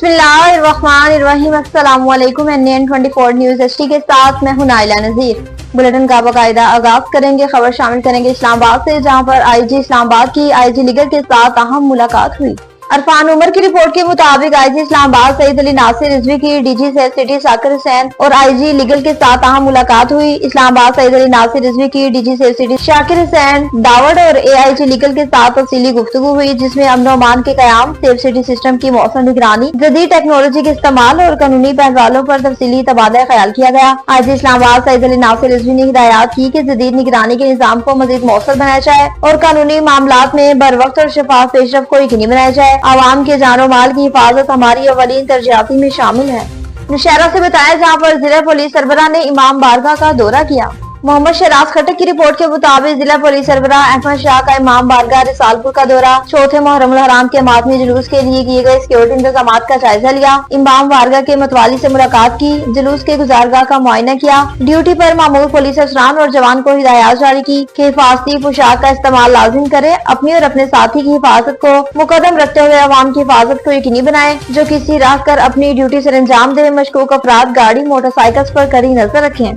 बिस्मिल्लाहिर्रहमानिर्रहीम। अस्सलामुअलैकुम। NN24 news HD के साथ मैं हूं नाइला नज़ीर। बुलेटिन का बाकायदा आगाज करेंगे। खबर शामिल करेंगे इस्लामाबाद से, जहां पर IG इस्लामाबाद की IG लीगर के साथ अहम मुलाकात हुई। अरफान उमर की रिपोर्ट के मुताबिक IG इस्लामाबाद सईद अली नासिर रिजवी की DG cell city Shakir Hussain और IG लीगल के साथ अहम मुलाकात हुई। इस्लामाबाद सईद अली नासिर रिजवी की DG cell city Shakir Hussain Dawar और AIG लीगल के साथ तफसीली गुफ्तगू हुई, जिसमें अमन अमान के कयाम, सेफ सिटी सिस्टम की मौसम निगरानी, जदीद टेक्नोलॉजी के इस्तेमाल और कानूनी पहलुओं पर तफसीली तबादला ख्याल किया गया। IG इस्लामाबाद सईद अली नासिर रिजवी ने हिदायत की कि जदीद निगरानी के निज़ाम को मजीद मौसर बनाया जाए और कानूनी मामलात में बर वक्त और शफाफ पेशरफ को यकीनी बनाया जाए। आवाम के जानो माल की हिफाजत हमारी अवलीन तरजीहाती में शामिल है। नौशहरा से बताया, जहाँ पर जिला पुलिस सरबराह ने इमाम बारगाह का दौरा किया। मोहम्मद शहराज खटक की रिपोर्ट के मुताबिक जिला पुलिस सरबराह अहमद शाह का इमाम बारगाह रिसालपुर का दौरा चौथे मुहर्रम हराम के मातमी जुलूस के लिए किए गए सिक्योरिटी इंतजाम का जायजा लिया। इमाम बारगाह के मतवाली से मुलाकात की, जुलूस के गुजारगाह का मुआयना किया। ड्यूटी पर मामूर पुलिस अफसरान और जवान को हिदायत जारी की कि हिफाजती पोशाक का इस्तेमाल लाजिम करे, अपनी और अपने साथी की हिफाजत को मुकदम रखते हुए अवाम की हिफाजत को यकीनी बनाए। जो किसी राह कर अपनी ड्यूटी सर अंजाम दे, मशकूक अफराद गाड़ी मोटरसाइकिल पर कड़ी नजर रखें।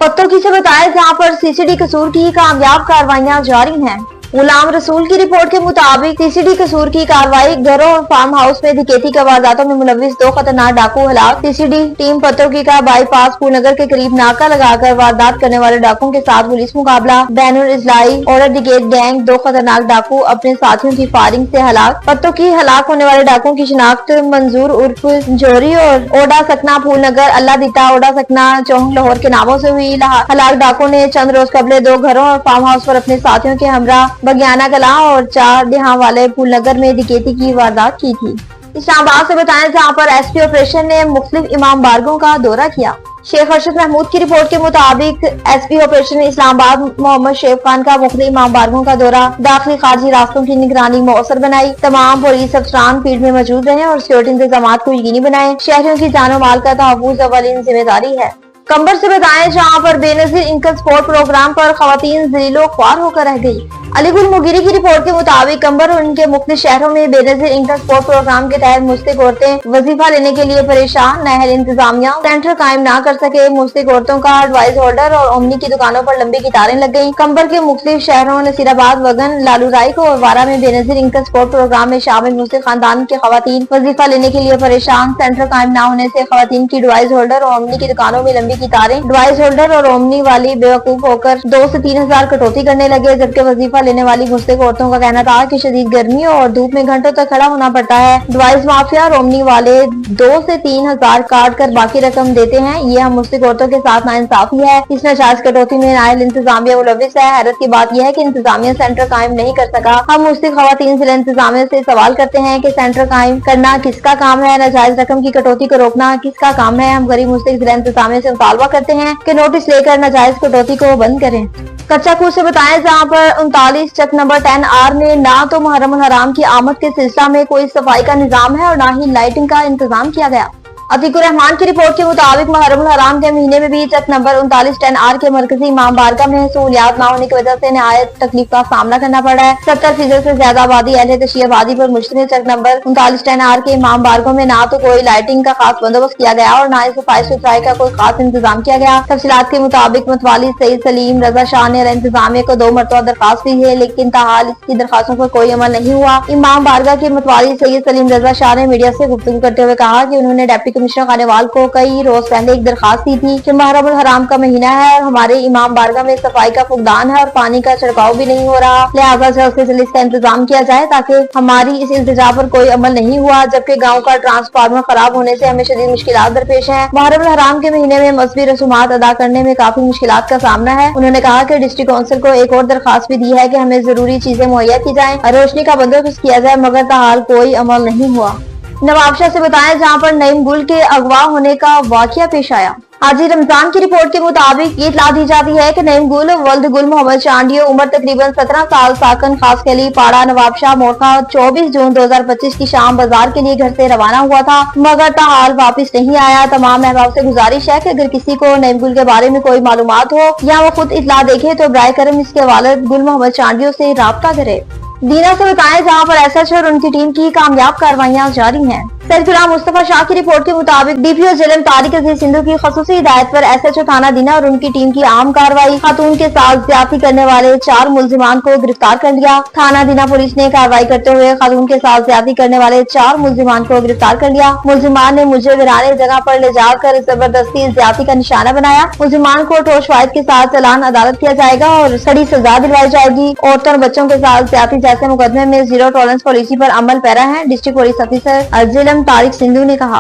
पत्तों से बताया, जहाँ पर CCD कसूर की कामयाब कार्रवाइयाँ जारी हैं। गुलाम रसूल की रिपोर्ट के मुताबिक CCD कसूर की कार्रवाई, घरों और फार्म हाउस में डकैती के वारदातों में मुलविस 2 खतरनाक डाकू हलाक। CCD टीम पत्तों का बाईपास पूलनगर के करीब नाका लगाकर वारदात करने वाले डाकुओं के साथ पुलिस मुकाबला। बैनुल इजलाई और डिगेट गैंग 2 खतरनाक डाकू अपने साथियों की फायरिंग से हलाक। पत्तों की हलाक होने वाले डाकुओं की शिनाख्त मंजूर उर्फ जोरी और ओडा सकना पूलनगर, अल्लाह दिता ओडा सकना चौहंग लाहौर के नामों से हुई। हलाक डाकुओं ने चंद रोज कबले 2 घरों और फार्म हाउस पर अपने साथियों के हमरा बगियाना कला और 4 डिहा वाले पूलनगर में डकैती की वारदात की थी। इस्लामाबाद से बताया, जहाँ पर SP ऑपरेशन ने मुख्तलिफ इमाम बारगों का दौरा किया। शेख अरशद महमूद की रिपोर्ट के मुताबिक SP ऑपरेशन इस्लामाबाद मोहम्मद शेफ खान का मुख्तलिफ इमाम बारगों का दौरा दाखिली खारजी रास्तों की निगरानी मौसर बनाई। तमाम पुलिस अफसरान फील्ड में मौजूद रहे और सिक्योरिटी इंतजाम को यकीनी बनाए। शहरियों की जानो माल का तहफ़्फ़ुज़ अवलीन जिम्मेदारी है। कंबर से बताएं, जहाँ पर बेनजीर इनकम स्पोर्ट प्रोग्राम पर खवातीन ज़लीलो ख्वार होकर रह गई। अलीगुल मुगीरी की रिपोर्ट के मुताबिक कंबर और उनके मुख्तलिफ शहरों में बेनजीर इनकम स्पोर्ट प्रोग्राम के तहत मुस्तक औरतें वजीफा लेने के लिए परेशान। नहल इंतजामिया सेंटर कायम न कर सके। मुस्तक औरतों का एडवाइस होल्डर और ओमनी की दुकानों पर लंबी कतारें लग गयी। कंबर के मुख्तलिफ शहरों नसीराबाद, वगन, लालू राय को और वारा में बेनजीर इनकम स्पोर्ट प्रोग्राम में शामिल मुस्तक खानदान के खवातीन वजीफा लेने के लिए परेशान। सेंटर कायम न होने से खवातीन की एडवाइस होल्डर और ओमनी की दुकानों में लंबी कतारें। एडवाइस होल्डर और ओमनी वाली बेवकूफ होकर 2 से 3 हजार कटौती करने लगे, जबकि वजीफा लेने वाली मुस्तक औरतों का कहना था कि शदीद गर्मियों और धूप में घंटों तक खड़ा होना पड़ता है। एडवाइस माफिया और ओमनी वाले 2 से 3 हजार काट कर बाकी रकम देते हैं। ये हम मुस्तक औरतों के साथ नाइंसाफी है। इस नाजायज कटौती में नायल इंतजामिया मुलविस है। हैरत की बात यह है कि इंतजामिया सेंटर कायम नहीं कर सका। हम मुस्तक खवातीन जिला इंतजामिया से सवाल करते हैं कि सेंटर कायम करना किसका काम है, नाजायज रकम की कटौती को रोकना किसका काम है। हम गरीब मुस्तक जिला इंतजामिया से मुतालबा करते हैं कि नोटिस लेकर नाजायज कटौती को बंद करें। कच्चा खूह से बताया, जहाँ पर 39 चक नंबर 10R में ना तो मुहर्रम हराम की आमद के सिलसिला में कोई सफाई का निजाम है और ना ही लाइटिंग का इंतजाम किया गया। अतीकुर रहमान की रिपोर्ट के मुताबिक मुहर्रम हराम के महीने में भी चक नंबर 39 10R के मरकजी इमाम बारगाह में सहूलियात न होने की वजह से नहायत तकलीफ का सामना करना पड़ा है। 70% से ज्यादा आबादी अहले तशय्युह आबादी पर मुश्तमिल चक नंबर 39 10R के इमाम बारगाह में ना तो कोई लाइटिंग का खास बंदोबस्त किया गया और ना ही सफाई सुथराई का कोई खास इंतजाम किया गया। तफसीलात के मुताबिक मतवाली सईद सलीम रजा शाह ने इंतजामिया को 2 मरतबा दरखास्त दी है, लेकिन ताहाल इसकी दरखास्तों पर कोई अमल नहीं हुआ। इमाम बारगाह के मतवाली सईद सलीम रजा शाह ने मीडिया से गुफ्तगू करते हुए कहा कि उन्होंने डिप्टी कमिश्नर खानेवाल को कई रोज पहले एक दरखास्त दी थी कि मुहर्रम हराम का महीना है और हमारे इमाम बारगाह में सफाई का फुकदान है और पानी का छिड़काव भी नहीं हो रहा, लिहाजा जल्द से जल्द इसका इंतजाम किया जाए। ताकि हमारी इस इल्तिजा पर कोई अमल नहीं हुआ, जबकि गाँव का ट्रांसफार्मर खराब होने से हमें शदीद मुश्किलात दरपेश है। मुहर्रम हराम के महीने में मजहबी रसूमात अदा करने में काफी मुश्किलात का सामना है। उन्होंने कहा कि डिस्ट्रिक्ट काउंसिल को एक और दरखास्त भी दी है कि हमें जरूरी चीजें मुहैया की जाए और रोशनी का बंदोबस्त किया जाए, मगर ताहाल कोई अमल नहीं हुआ। नवाबशाह से बताया, जहाँ पर नईम गुल के अगवा होने का वाकया पेश आया। हाजी रमजान की रिपोर्ट के मुताबिक ये इत्तला दी जाती है कि नईम गुल वल्द गुल मोहम्मद चांडियो उम्र तकरीबन 17 साल साकन खास खली पाड़ा नवाबशाह मोरखा 24 जून 2025 की शाम बाजार के लिए घर से रवाना हुआ था, मगर ताहाल वापस नहीं आया। तमाम अहबाब से गुजारिश है कि अगर किसी को नईम गुल के बारे में कोई मालूमात हो या वो खुद इत्तला देखे तो बराए करम इसके वालिद गुल मोहम्मद चांडियो से राब्ता करे। दीना से बताएं, जहाँ पर SH और उनकी टीम की कामयाब कार्रवाइयाँ जारी हैं। सरकुला मुस्तफा शाह की रिपोर्ट के मुताबिक डीपीओ जिला तारिक अजीज सिंधु की खसूसी हिदायत पर एसएचओ थाना दीना और उनकी टीम की आम कार्रवाई, खातून के साथ ज्यादती करने वाले 4 मुलजिमान को गिरफ्तार कर लिया। थाना दीना पुलिस ने कार्रवाई करते हुए खातून के साथ ज्यादती करने वाले 4 मुलजिमान को गिरफ्तार कर लिया। मुलजिमान ने मुझे वीराने जगह पर ले जाकर जबरदस्ती ज्यादती का निशाना बनाया। मुलजिमान को ठोस वायद के साथ चालान अदालत किया जाएगा और कड़ी सजा दिलवाई जाएगी। औरतों और बच्चों के साथ ज्यादती जैसे मुकदमे में जीरो टॉलरेंस पॉलिसी पर अमल पैरा है, डिस्ट्रिक्ट पुलिस ऑफिसर जिला तारिक सिंधु ने कहा।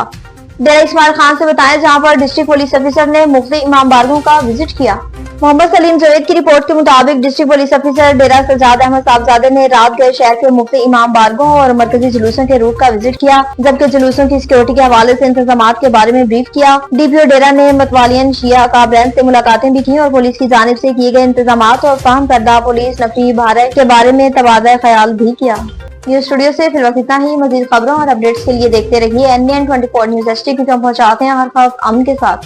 डेरा इस्माइल खान से बताएं, जहां पर डिस्ट्रिक्ट पुलिस ऑफिसर ने मुफ्ती इमाम बारगों का विजिट किया। मोहम्मद सलीम जवेद की रिपोर्ट के मुताबिक डिस्ट्रिक्ट पुलिस ऑफिसर डेरा सजाद अहमद साहबजादे ने रात गए शहर के मुफ्ती इमाम बारगों और मरकजी जुलूसों के रूट का विजिट किया, जबकि जुलूसों की सिक्योरिटी के हवाले से इंतजाम के बारे में ब्रीफ किया। डीपीओ डेरा ने मतवालियन शिया काबरैन से मुलाकातें भी की और पुलिस की जानिब से किए गए इंतजाम और फाहम करदा पुलिस नफरी भारत के बारे में तबादला ख्याल भी किया। न्यूज स्टूडियो से फिर वक्त इतना ही। मजीद खबरों और अपडेट्स के लिए देखते रहिए NN24 न्यूज HD, क्योंकि हम पहुंचाते हैं हर खबर अमन के साथ।